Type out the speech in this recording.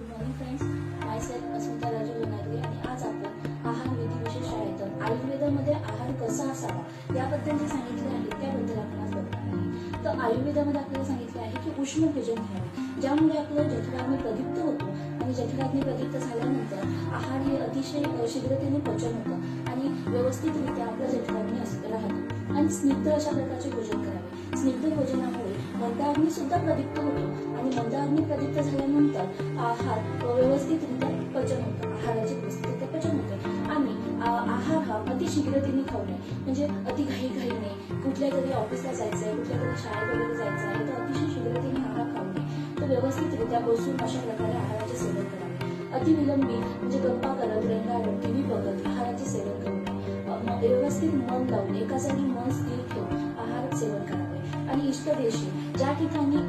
Good morning friends, माय self अस्मिता राजू लोणागरे आणि आज आपण आहार विधिविशेष शाळेतून आयुर्वेदामध्ये आहार कसा असावा याबद्दल जे सांगितले आहे त्याबद्दल आपण आज बघणार आहे. तर आयुर्वेदामध्ये आपल्याला सांगितले आहे की उष्ण भोजन घ्यावे, ज्यामुळे आपलं जठराग्नी प्रदीप्त होतो आणि जठराग्नी प्रदीप्त झाल्यानंतर आहार हे अतिशय शीघ्रतेने पचन होतं आणि व्यवस्थितरित्या आपला जठराग्नी राहतो. आणि स्निग्ध अशा प्रकारचे भोजन करावे. स्निग्ध भोजनामुळे मंदाग्नी सुद्धा प्रदीप्त होतो आणि मंदाग्नी प्रदीप्त झाल्यानंतर आहार व्यवस्थितरित्या पचन होतं, आहाराचे व्यवस्थितरित्या पचन होते. आणि आहार हा अतिशीघ्रतेने खाऊ नये, म्हणजे अति घाईने कुठल्या तरी ऑफिसला जायचंय, कुठल्या तरी शाळेत वगैरे जायचं आहे तर अतिशय शीघ्रतेने आहार खाऊ नये. तो व्यवस्थितरित्या बसून अशा प्रकारे आहाराचे सेवन करावे. अतिविलंबी म्हणजे गप्पा करत, रेंगाळत, टीव्ही बघत आहाराचे सेवन करू नये. व्यवस्थित मन लावून एका जागी मन स्थिर ठेवून आहार सेवन करावे. आणि इष्टदेशी ज्या ठिकाणी